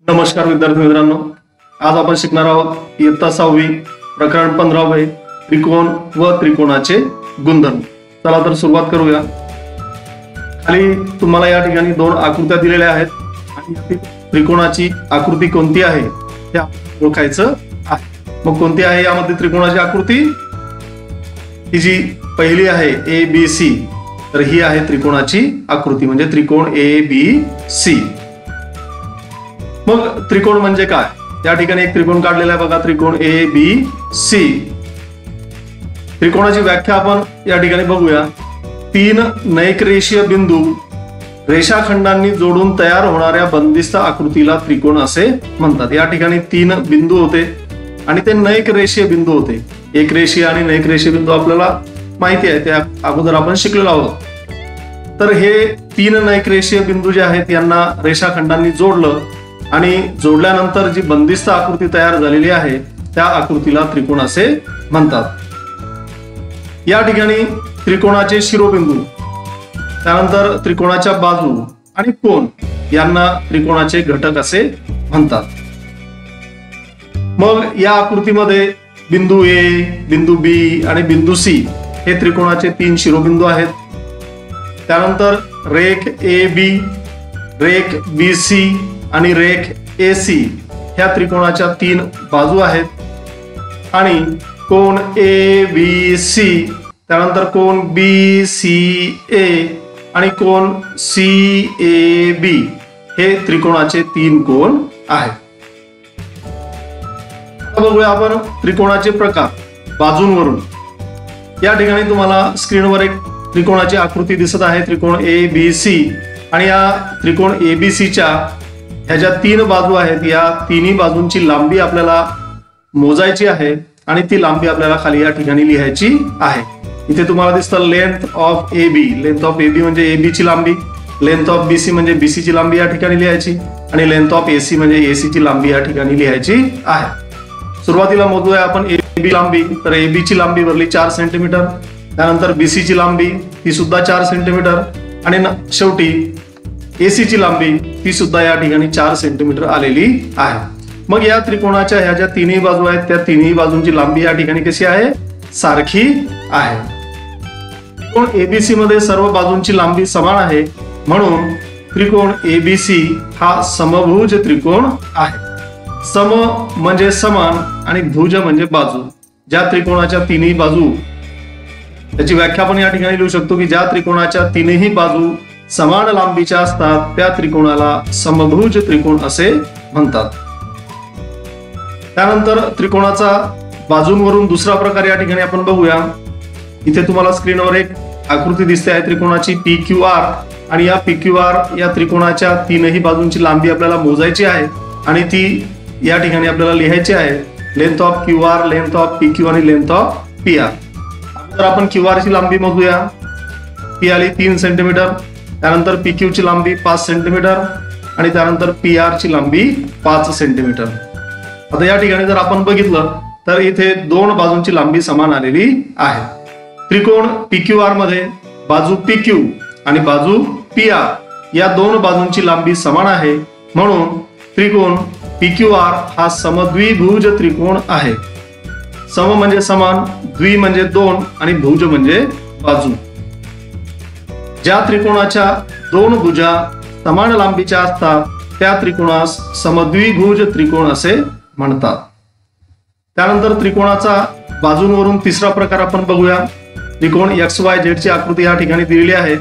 नमस्कार विद्यार्थी मित्रांनो, आज आपण शिकणार आहोत इयत्ता 6वी प्रकरण 15 त्रिकोण व त्रिकोणाचे गुणधर्म। चला तर सुरुवात करूया। खाली तुम्हाला या ठिकाणी दोन आकृत्या दिलेल्या आहेत आणि त्रिकोणाची आकृती कोणती आहे हे ओळखायचं आहे। मग कोणती आहे यामध्ये त्रिकोणाची आकृती? ही जी पहिली आहे ABC, तर ही आहे त्रिकोणाची आकृती, म्हणजे त्रिकोण ABC। मग त्रिकोण म्हणजे काय? या ठिकाणी एक त्रिकोण काढलेला आहे बघा, त्रिकोण ABC। त्रिकोणाची व्याख्या आपण या ठिकाणी बघूया। तीन नैकरेषीय बिंदू रेषाखंडांनी जोडून तयार होणाऱ्या बंदिस्त आकृतीला त्रिकोण असे म्हणतात। या ठिकाणी तीन बिंदू होते आणि ते नैकरेषीय बिंदू होते। एक रेषीय आणि नैकरेषीय बिंदू आपल्याला माहिती आहे, त्या अगोदर आपण शिकलेलो आहोत। तर हे तीन नैकरेषीय बिंदू जे आहेत यांना रेषाखंडांनी जोडलं आणि जोडल्यानंतर जी बंदिस्त आकृती तयार झालेली आहे त्या आकृतीला त्रिकोण असे म्हणतात। या ठिकाणी त्रिकोणाचे शिरोबिंदू, त्यानंतर त्रिकोणाच्या बाजू आणि कोन यांना त्रिकोणाचे घटक असे म्हणतात। मग या आकृतीमध्ये बिंदू A, बिंदू B आणि बिंदू C हे त्रिकोणाचे तीन शिरोबिंदू आहेत। त्यानंतर रेख AB, रेख BC आणि रेख AC ह्या त्रिकोणाच्या तीन बाजू आहेत आणि कोन ABC, त्यानंतर कोन BCA आणि कोन CAB हे त्रिकोणाचे तीन कोन आहेत। बघूया आपण त्रिकोणाचे प्रकार बाजूंवरून। या ठिकाणी तुम्हाला स्क्रीनवर एक त्रिकोणाची आकृती दिसत आहे, त्रिकोण ABC, आणि या त्रिकोण ABCच्या ह्या ज्या तीन बाजू आहेत या तिन्ही बाजूंची लांबी आपल्याला मोजायची आहे आणि ती लांबी आपल्याला खाली या ठिकाणी लिहायची आहे। इथे तुम्हाला दिसतं length of AB, length of AB म्हणजे AB ची लांबी, लेंथ ऑफ BC म्हणजे BC ची लांबी या ठिकाणी लिहायची आणि लेंथ ऑफ AC म्हणजे AC ची लांबी या ठिकाणी लिहायची आहे। सुरुवातीला मोजूया आपण AB लांबी। तर AB ची लांबी भरली 4 सेंटीमीटर, त्यानंतर BC ची लांबी ती सुद्धा 4 सेंटीमीटर आणि शेवटी AC ची लांबी ती सुद्धा या ठिकाणी 4 सेंटीमीटर आलेली आहे। मग या त्रिकोणाच्या ह्या ज्या तिन्ही बाजू आहेत त्या तिन्ही बाजूंची लांबी या ठिकाणी कशी आहे? सारखी आहे। त्रिकोण ABC मध्ये सर्व बाजूंची लांबी समान आहे, म्हणून त्रिकोण ABC हा समभुज त्रिकोण आहे। सम म्हणजे समान आणि भुज म्हणजे बाजू। ज्या त्रिकोणाच्या तिन्ही बाजू, त्याची व्याख्या आपण या ठिकाणी लिहू शकतो की ज्या त्रिकोणाच्या तीनही बाजू समान लांबीच्या असतात त्या त्रिकोणाला समभुज त्रिकोण असे म्हणतात। त्यानंतर त्रिकोणाचा बाजूंवरून दुसरा प्रकार या ठिकाणी आपण बघूया। इथे तुम्हाला स्क्रीनवर एक आकृती दिसते आहे त्रिकोणाची PQR, आणि या PQR या त्रिकोणाच्या तीनही बाजूंची लांबी आपल्याला मोजायची आहे आणि ती या ठिकाणी आपल्याला लिहायची आहे। Length of QR, length of PQ आणि लेंथ ऑफ PR। तर आपण QR ची लांबी मोजूया। P आली 3 सेंटीमीटर, त्यानंतर PQ ची लांबी 5 सेंटीमीटर आणि त्यानंतर PR ची लांबी 5 सेंटीमीटर। आता या ठिकाणी जर आपण बघितलं तर इथे दोन बाजूंची लांबी समान आलेली आहे। त्रिकोण PQR मध्ये बाजू PQ आणि बाजू PR या दोन बाजूंची लांबी समान आहे, म्हणून त्रिकोण PQR हा समद्विभुज त्रिकोण आहे। सम म्हणजे समान, द्वि म्हणजे दोन आणि भुज म्हणजे बाजू। ज्या त्रिकोणाच्या दोन भुजा समान लांबीच्या असतात त्या त्रिकोणास समद्विभुज त्रिकोण असे म्हणतात। त्यानंतर त्रिकोणाचा बाजूंवरून तिसरा प्रकार आपण बघूया। त्रिकोण XYZ ची आकृती या ठिकाणी दिलेली आहे,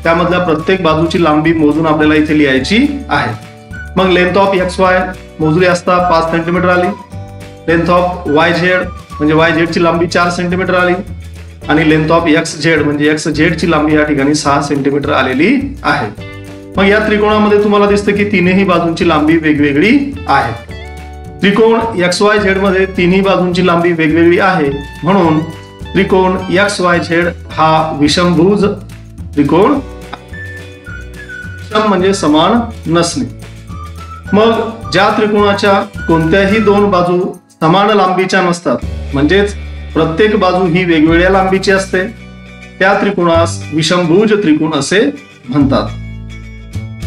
त्यामधल्या प्रत्येक बाजूची लांबी मोजून आपल्याला इथे लिहायची आहे। मग लेंथ ऑफ XY मोजली असता 5 सेंटीमीटर आली, लेंथ ऑफ YZ म्हणजे YZ ची लांबी 4 सेंटीमीटर आली आणि लेंथ ऑफ XZ म्हणजे XZ ची लांबी या ठिकाणी 6 सेंटीमीटर आलेली आहे। मग या त्रिकोणामध्ये तुम्हाला दिसतं की तीनही बाजूंची लांबी वेगवेगळी आहे। त्रिकोण XYZ मध्ये तिन्ही बाजूंची लांबी वेगवेगळी आहे, म्हणून त्रिकोण XYZ हा विषमभुज त्रिकोण। विषम म्हणजे समान नसणे। मग ज्या त्रिकोणाच्या कोणत्याही दोन बाजू समान लांबीच्या नसतात, म्हणजेच प्रत्येक बाजू ही वेगवेगळ्या लांबीची असते, त्या त्रिकोणास विषमभुज त्रिकोण असे म्हणतात।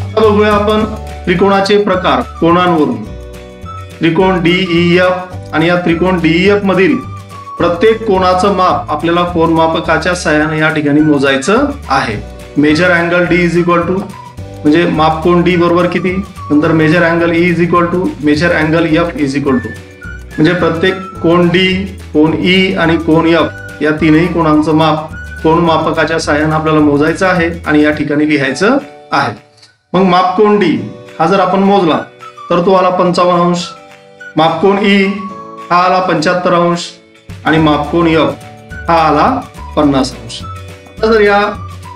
आता बघूया आपण त्रिकोणाचे प्रकार कोनांवरून त्रिकोण DEF आणि या त्रिकोण DEF मधील प्रत्येक कोनाचं माप आपल्याला कोन मापकाच्या सहाय्याने या ठिकाणी मोजायचं आहे. Measure angle D is equal to म्हणजे माप कोन D बरोबर किती, नंतर measure angle E is equal to measure angle F is equal to म्हणजे प्रत्येक कोन D, कोन E आणि कोन F या तीनही कोनांचं माप कोन मापकाच्या सहाय्याने आपल्याला मोजायचं आहे आणि या ठिकाणी लिहायचं आहे. मग माप कोन D हा जर आपण मोजला तर तो आला 55 अंश, माप कोन E हा आला 75 अंश आणि माप कोन F हा आला 50 अंश. आता जर या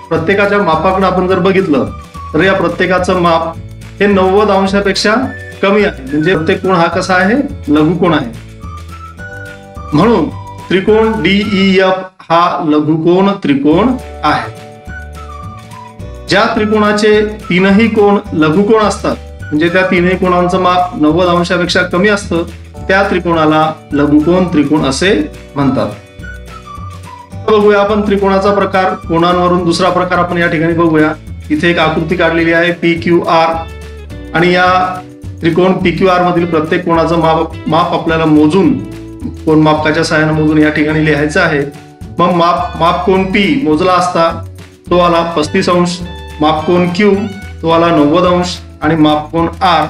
प्रत्येकाच्या मापाकडे आपण जर बघितलं तर या प्रत्येकाचं माप हे 90 अंशापेक्षा कमी आहे, म्हणजे प्रत्येक कोन हा कसा आहे, लघुकोन आहे. म्हणून त्रिकोण DEF हा लघुकोन त्रिकोण आहे. ज्या त्रिकोणाचे तीनही कोन लघुकोन असतात म्हणजे त्या तीनही कोनांचं माप 90 अंशापेक्षा कमी असतं त्या त्रिकोणाला लघुकोन त्रिकोण असे म्हणतात. बघूया आपण त्रिकोणाचा प्रकार कोनांवरून दुसरा प्रकार आपण या ठिकाणी बघूया. इथे एक आकृती काढलेली आहे PQR आणि या त्रिकोण PQR मधील प्रत्येक कोनाचं माप आपल्याला मोजून कोन मापकाच्या सहाय्याने मोजून या ठिकाणी लिहायचं आहे. मग माप कोन P मोजला असता तो आला 35 अंश, माप कोन Q तो आला 90 अंश आणि माप कोन R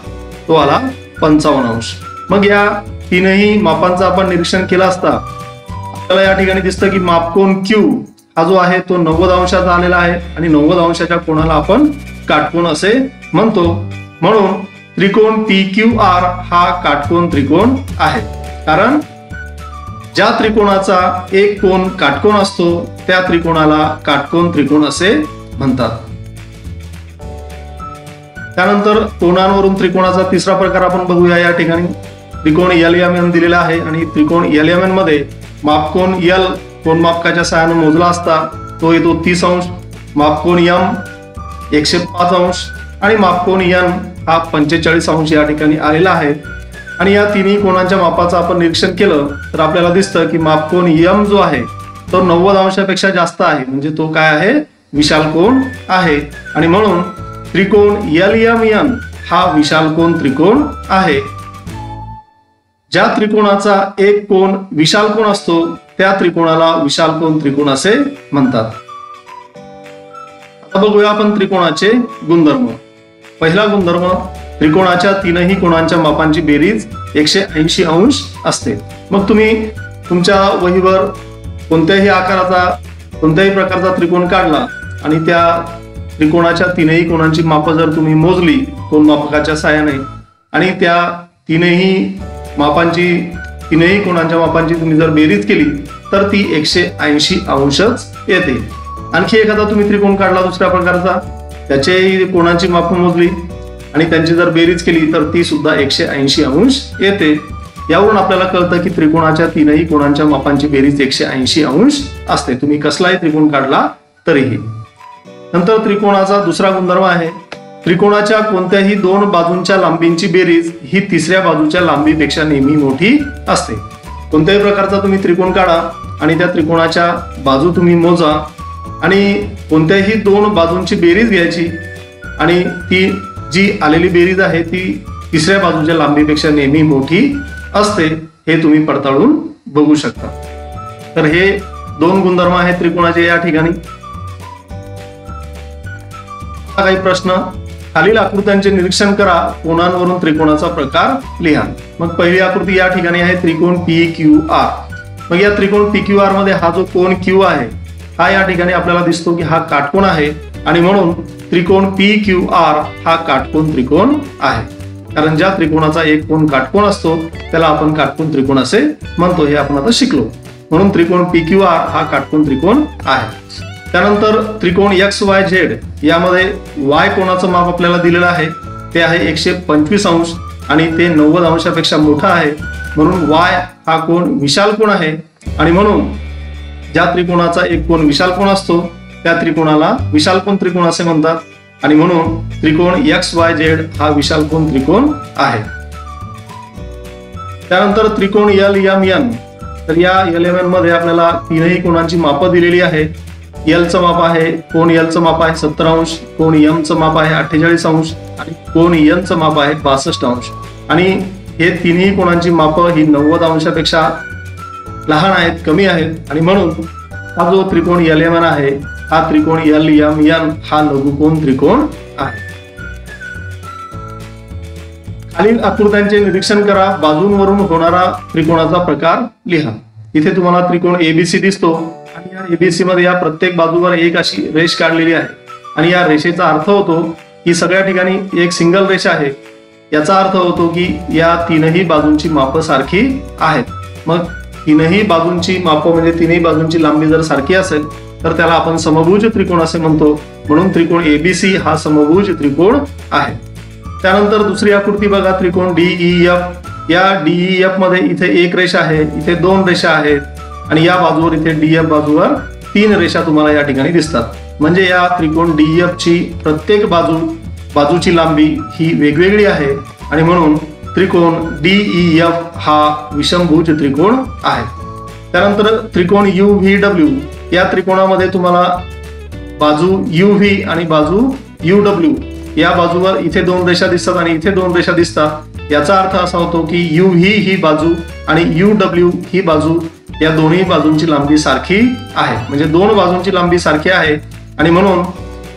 तो आला 55 अंश. मग या तीनही मापांचं आपण निरीक्षण केलं असता आपल्याला या ठिकाणी दिसतं की माप कोन Q हा जो आहे तो 90 अंशाचा आलेला आहे आणि 90 अंशाच्या कोनाला आपण काटकोन असे म्हणतो. म्हणून त्रिकोण PQR हा काटकोन त्रिकोण आहे, कारण ज्या त्रिकोणाचा एक कोन काटकोन असतो त्या त्रिकोणाला काटकोन त्रिकोण असे म्हणतात. त्यानंतर कोनांवरून त्रिकोणाचा तिसरा प्रकार आपण बघूया. या ठिकाणी त्रिकोण LMN दिलेला आहे आणि त्रिकोण LMN मध्ये माप कोन L कोन मापकाच्या सहाय्याने मोजला असता तो येतो 30 अंश, माप कोन M 105 अंश आणि माप कोन N हा 45 अंश या ठिकाणी आलेला आहे. आणि या तिन्ही कोनांच्या मापाचं आपण निरीक्षण केलं तर आपल्याला दिसतं की माप कोन M जो आहे तो 90 अंशापेक्षा जास्त आहे, म्हणजे तो काय आहे, विशाल कोन आहे. आणि म्हणून त्रिकोण LMN हा विशाल कोन त्रिकोण आहे. ज्या त्रिकोणाचा एक कोन विशाल कोन असतो त्या त्रिकोणाला विशाल कोन त्रिकोण असे म्हणतात. आता बघूया आपण त्रिकोणाचे गुणधर्म. पहिला गुणधर्म, त्रिकोणाच्या तीनही कोनांच्या मापांची बेरीज 180 अंश असते. मग तुम्ही तुमच्या वहीवर कोणत्याही आकाराचा कोणत्याही प्रकारचा त्रिकोण काढला आणि त्या त्रिकोणाच्या तीनही कोनांची मापं जर तुम्ही मोजली कोन मापकाच्या सहाय्याने आणि त्या तीनही कोनांच्या मापांची तुम्ही जर बेरीज केली तर ती 180 अंशच येते. आणखी एखादा तुम्ही त्रिकोण काढला दुसऱ्या प्रकारचा, त्याच्याही कोनांची मापं मोजली आणि त्यांची जर बेरीज केली तर ती सुद्धा 180 अंश येते. यावरून आपल्याला कळतं की त्रिकोणाच्या तीनही कोनांच्या मापांची बेरीज 180 अंश असते, तुम्ही कसलाही त्रिकोण काढला तरीही. नंतर त्रिकोणाचा दुसरा गुणधर्म आहे, त्रिकोणाच्या कोणत्याही दोन बाजूंच्या लांबींची बेरीज ही तिसऱ्या बाजूच्या लांबीपेक्षा नेहमी मोठी असते. कोणत्याही प्रकारचा तुम्ही त्रिकोण काढा आणि त्या त्रिकोणाच्या बाजू तुम्ही मोजा आणि कोणत्याही दोन बाजूंची बेरीज घ्यायची आणि ती जी आलेली बेरीज आहे ती तिसऱ्या बाजूच्या लांबीपेक्षा नेहमी मोठी असते, हे तुम्ही पडताळून बघू शकता. तर हे दोन गुणधर्म आहेत त्रिकोणाचे या ठिकाणी. काही प्रश्न, खालील आकृत्यांचे निरीक्षण करा, कोनांवरून त्रिकोणाचा प्रकार लिहा. मग पहिली आकृती या ठिकाणी आहे त्रिकोण PQR. मग या त्रिकोण PQR मध्ये हा जो कोन Q आहे हा या ठिकाणी आपल्याला दिसतो की हा काटकोन आहे आणि म्हणून त्रिकोण PQR हा काटकोन त्रिकोण आहे. कारण ज्या त्रिकोणाचा एक कोन काटकोन असतो त्याला आपण काटकोन त्रिकोण असे म्हणतो, हे आपण आता शिकलो. म्हणून त्रिकोण PQR हा काटकोन त्रिकोण आहे. त्यानंतर त्रिकोण XYZ यामध्ये Y कोनाचं माप आपल्याला दिलेलं आहे, ते आहे 125 अंश आणि ते 90 अंशापेक्षा मोठा आहे. म्हणून Y हा कोन विशाल कोन आहे आणि म्हणून ज्या त्रिकोणाचा एक कोन विशाल कोन असतो त्या त्रिकोणाला विशाल कोन त्रिकोण असे म्हणतात आणि म्हणून त्रिकोण XYZ हा विशाल कोन त्रिकोण आहे. त्यानंतर त्रिकोण LMN. तर या LMN मध्ये आपल्याला तीनही कोनांची मापं दिलेली आहे एलचं माप आहे, कोण एलचं माप आहे 70 अंश, कोण एमचं माप आहे 48 अंश आणि कोण एनचं माप आहे 62 अंश. आणि हे तिन्ही कोणांची मापं ही 90 अंशापेक्षा लहान आहेत, कमी आहेत. आणि म्हणून हा जो त्रिकोण LMN आहे, हा त्रिकोण LMN हा लघुकोन त्रिकोण आहे. खालील आकृत्यांचे निरीक्षण करा. बाजूंवरून होणारा त्रिकोणाचा प्रकार लिहा. इथे तुम्हाला त्रिकोण ABC दिसतो आणि या ABC मध्ये या प्रत्येक बाजूवर एक अशी रेष काढलेली आहे आणि या रेषेचा अर्थ होतो की सगळ्या ठिकाणी एक सिंगल रेषा आहे. याचा अर्थ होतो की या तीनही बाजूंची मापं सारखी आहेत. मग तीनही बाजूंची मापं म्हणजे तीनही बाजूंची लांबी जर सारखी असेल तर त्याला आपण समभुज त्रिकोण असे म्हणतो. म्हणून त्रिकोण ABC हा समभुज त्रिकोण आहे. त्यानंतर दुसरी आकृती बघा, त्रिकोण DEF. या DEF मध्ये इथे एक रेषा आहे, इथे दोन रेषा आहेत आणि या बाजूवर इथे DF बाजूवर तीन रेषा तुम्हाला या ठिकाणी दिसतात. म्हणजे या त्रिकोण DEF ची प्रत्येक बाजूची लांबी ही वेगवेगळी आहे आणि म्हणून त्रिकोण DEF हा विषमभुज त्रिकोण आहे. त्यानंतर त्रिकोण UVW. या त्रिकोणामध्ये तुम्हाला बाजू UV आणि बाजू UW या बाजूवर इथे दोन रेषा दिसतात आणि इथे दोन रेषा दिसतात. याचा अर्थ असा होतो की UV ही बाजू आणि UW ही बाजू या दोन्ही बाजूंची लांबी सारखी आहे. म्हणजे दोन बाजूंची लांबी सारखी आहे आणि म्हणून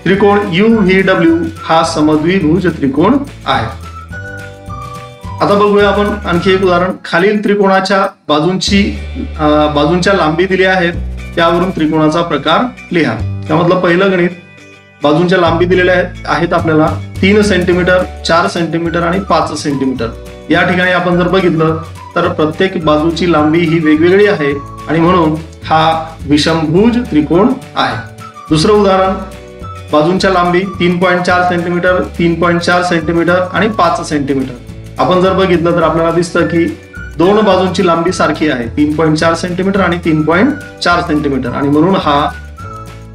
त्रिकोण UVW हा समद्विभुज त्रिकोण आहे. आता बघूया आपण आणखी एक उदाहरण. खालील त्रिकोणाच्या बाजूंच्या लांबी दिल्या आहेत, त्यावरून त्रिकोणाचा प्रकार लिहा. त्यामधलं पहिलं गणित, बाजूंच्या लांबी दिलेल्या आहेत आपल्याला 3 सेंटीमीटर, 4 सेंटीमीटर आणि 5 सेंटीमीटर. या ठिकाणी आपण जर बघितलं तर प्रत्येक बाजूची लांबी ही वेगवेगळी आहे आणि म्हणून हा विषमभुज त्रिकोण आहे. दुसरं उदाहरण, बाजूंच्या लांबी 3.4 सेंटीमीटर, 3.4 सेंटीमीटर आणि 5 सेंटीमीटर. आपण जर बघितलं तर आपल्याला दिसतं की दोन बाजूंची लांबी सारखी आहे, 3.4 सेंटीमीटर आणि 3.4 सेंटीमीटर आणि म्हणून हा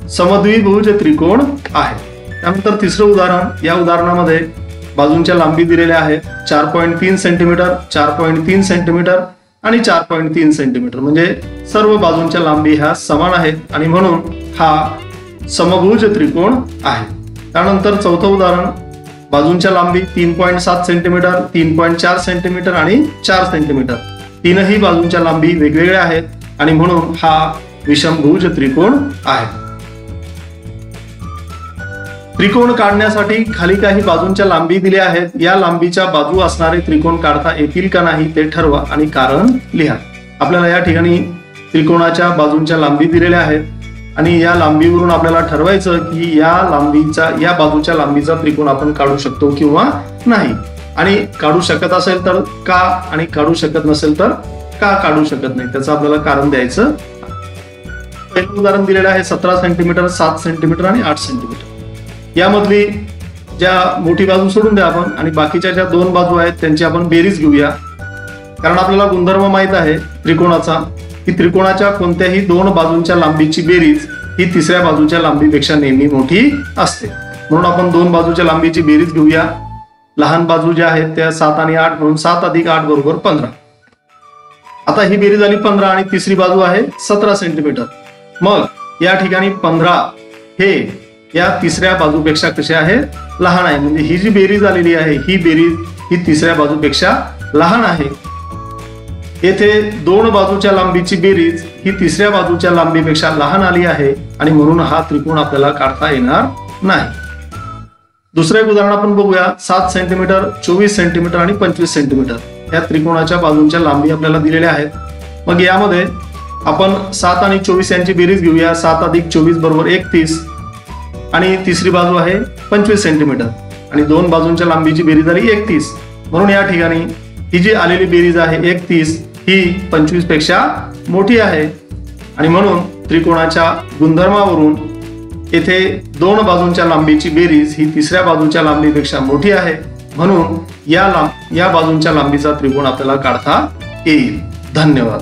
समद्विभुज त्रिकोण आहे. त्यानंतर तिसरं उदाहरण, या उदाहरणामध्ये बाजूंच्या लांबी दिलेल्या आहेत 4.3 सेंटीमीटर, 4.3 सेंटीमीटर आणि 4.3 सेंटीमीटर. म्हणजे सर्व बाजूंच्या लांबी ह्या समान आहेत आणि म्हणून हा समभुज त्रिकोण आहे. त्यानंतर चौथं उदाहरण, बाजूंच्या लांबी 3.7 सेंटीमीटर, 3.4 सेंटीमीटर आणि 4 सेंटीमीटर. तीनही बाजूंच्या लांबी वेगवेगळ्या आहेत आणि म्हणून हा विषमभुज त्रिकोण आहे. त्रिकोण काढण्यासाठी खाली काही बाजूंच्या लांबी दिल्या आहेत. या लांबीच्या बाजू असणारे त्रिकोण काढता येतील का नाही ते ठरवा आणि कारण लिहा. आपल्याला या ठिकाणी त्रिकोणाच्या बाजूंच्या लांबी दिलेल्या आहेत आणि या लांबीवरून आपल्याला ठरवायचं की या बाजूच्या लांबीचा त्रिकोण आपण काढू शकतो किंवा नाही. आणि काढू शकत असेल तर का आणि काढू शकत नसेल तर का काढू शकत नाही, त्याचं आपल्याला कारण द्यायचं. पहिलं उदाहरण दिलेलं आहे 17 सेंटीमीटर, 7 सेंटीमीटर आणि 8 सेंटीमीटर. यामधली ज्या मोठी बाजू सोडून द्या आपण आणि बाकीच्या ज्या दोन बाजू आहेत त्यांची आपण बेरीज घेऊया. कारण आपल्याला गुणधर्म माहित आहे त्रिकोणाचा की त्रिकोणाच्या कोणत्याही दोन बाजूंच्या लांबीची बेरीज ही तिसऱ्या बाजूच्या लांबीपेक्षा नेहमी मोठी असते. म्हणून आपण दोन बाजूच्या लांबीची बेरीज घेऊया. लहान बाजू ज्या आहेत त्या 7 आणि 8 म्हणून 7 अधिक 8 बरोबर 15. आता ही बेरीज झाली 15 आणि तिसरी बाजू आहे 17 सेंटीमीटर. मग या ठिकाणी 15 हे या तिसऱ्या बाजूपेक्षा कसे आहे, लहान आहे. म्हणजे ही जी बेरीज आलेली आहे ही बेरीज ही तिसऱ्या बाजूपेक्षा लहान आहे. येथे दोन बाजूच्या लांबीची बेरीज ही तिसऱ्या बाजूच्या लांबीपेक्षा लहान आली आहे आणि म्हणून हा त्रिकोण आपल्याला काढता येणार नाही. दुसरं एक उदाहरण आपण बघूया. 7 सेंटीमीटर, 24 सेंटीमीटर आणि 25 सेंटीमीटर या त्रिकोणाच्या बाजूंच्या लांबी आपल्याला दिलेल्या आहेत. मग यामध्ये आपण 7 आणि 24 यांची बेरीज घेऊया. 7 अधिक 24 बरोबर 31 आणि तिसरी बाजू आहे 25 सेंटीमीटर आणि दोन बाजूंच्या लांबीची बेरीज झाली 31. म्हणून या ठिकाणी ही जी आलेली बेरीज आहे 31 ही 25 पेक्षा मोठी आहे आणि म्हणून त्रिकोणाच्या गुणधर्मावरून येथे दोन बाजूंच्या लांबीची बेरीज ही तिसऱ्या बाजूच्या लांबीपेक्षा मोठी आहे. म्हणून या बाजूंच्या लांबीचा त्रिकोण आपल्याला काढता येईल. धन्यवाद.